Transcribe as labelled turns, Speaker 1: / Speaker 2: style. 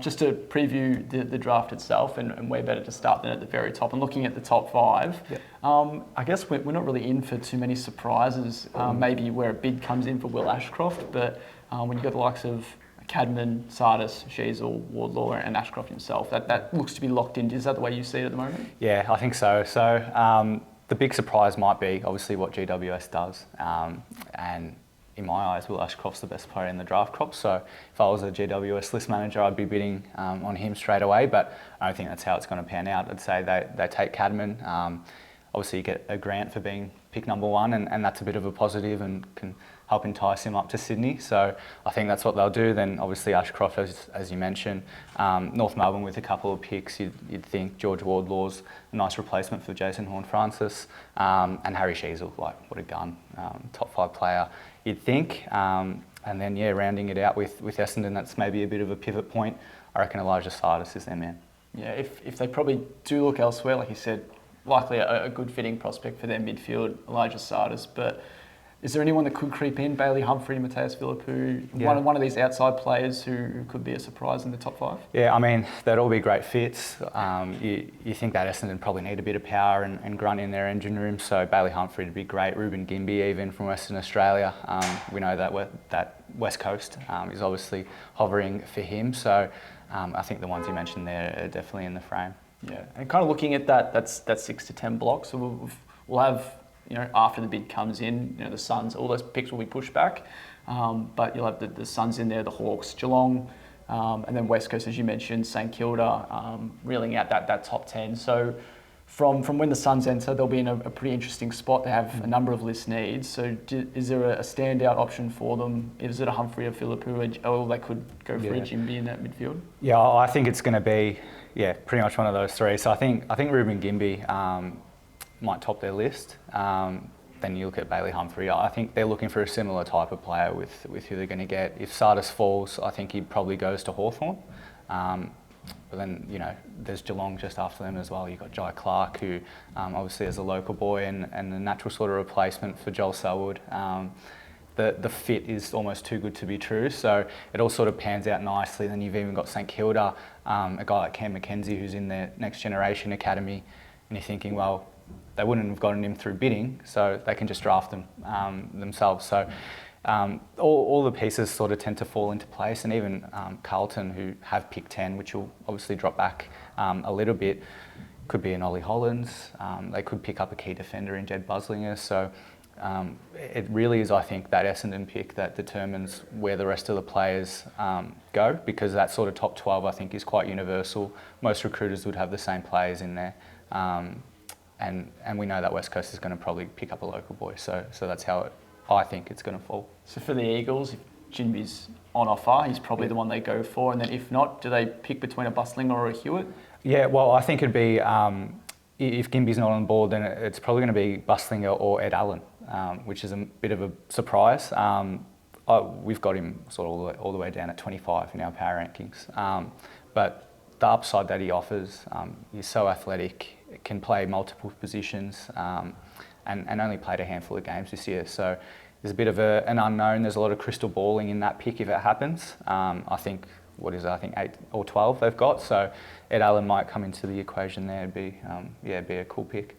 Speaker 1: Just to preview the draft itself, and we're better to start than at the very top. And looking at the top five,
Speaker 2: Yep.
Speaker 1: I guess we're not really in for too many surprises. Maybe where a bid comes in for Will Ashcroft, but when you've got the likes of Cadman, Sardis, Sheasel, Wardlaw and Ashcroft himself, that looks to be locked in. Is that the way you see it at the moment?
Speaker 2: Yeah, I think so. So the big surprise might be obviously what GWS does. And in my eyes, Will Ashcroft's the best player in the draft crop. So if I was a GWS list manager, I'd be bidding on him straight away. But I don't think that's how it's going to pan out. I'd say they take Cadman. Obviously, you get a grant for being pick number one, and that's a bit of a positive and can help entice him up to Sydney. So I think that's what they'll do. Then obviously Ashcroft, as you mentioned, North Melbourne with a couple of picks, you'd think George Wardlaw's a nice replacement for Jason Horne-Francis, and Harry Sheasel, like what a gun, top 5 player, you'd think. And then rounding it out with Essendon, that's maybe a bit of a pivot point. I reckon Elijah Sardis is their man.
Speaker 1: Yeah, if they probably do look elsewhere, like you said, likely a good fitting prospect for their midfield, Elijah Sardis, but is there anyone that could creep in? Bailey Humphrey, Mateus Philippou, one of these outside players who could be a surprise in the top 5?
Speaker 2: Yeah, I mean, they'd all be great fits. You think that Essendon probably need a bit of power and grunt in their engine room, so Bailey Humphrey would be great. Ruben Gimby, even from Western Australia. We know that West Coast is obviously hovering for him, so I think the ones you mentioned there are definitely in the frame.
Speaker 1: Yeah, and kind of looking at that's 6 to 10 blocks, so we'll have, after the bid comes in, the Suns, all those picks will be pushed back. But you'll have the Suns in there, the Hawks, Geelong, and then West Coast, as you mentioned, St Kilda, reeling out that top 10. So from when the Suns enter, they'll be in a pretty interesting spot. They have a number of list needs. So is there a standout option for them? Is it a Humphrey or Philippou, or they could go for a Jimby in that midfield?
Speaker 2: Yeah, I think it's going to be, pretty much one of those three. So I think Ruben Gimby might top their list. Then you look at Bailey Humphrey. I think they're looking for a similar type of player with who they're going to get. If Sardis falls, I think he probably goes to Hawthorn. But then, there's Geelong just after them as well. You've got Jai Clark, who obviously is a local boy and the natural sort of replacement for Joel Selwood. The fit is almost too good to be true, so it all sort of pans out nicely. Then you've even got St Kilda, a guy like Cam Mackenzie who's in their next generation academy, and you're thinking, well, they wouldn't have gotten him through bidding, so they can just draft them themselves. So all the pieces sort of tend to fall into place, and even Carlton, who have pick 10, which will obviously drop back a little bit, could be an Ollie Hollands. They could pick up a key defender in Jed Buslinger. So it really is, I think, that Essendon pick that determines where the rest of the players go, because that sort of top 12, I think, is quite universal. Most recruiters would have the same players in there. And we know that West Coast is going to probably pick up a local boy. So that's how I think it's going to fall.
Speaker 1: So for the Eagles, if Jimby's on offer, he's probably the one they go for. And then if not, do they pick between a Buslinger or a Hewitt?
Speaker 2: Yeah, well, I think it'd be, if Gimby's not on board, then it's probably going to be Buslinger or Ed Allen, which is a bit of a surprise. We've got him sort of all the way down at 25 in our power rankings. But the upside that he offers, he's so athletic, can play multiple positions, and only played a handful of games this year. So there's a bit of an unknown. There's a lot of crystal balling in that pick if it happens. I think 8 or 12 they've got. So Ed Allen might come into the equation there. It'd be a cool pick.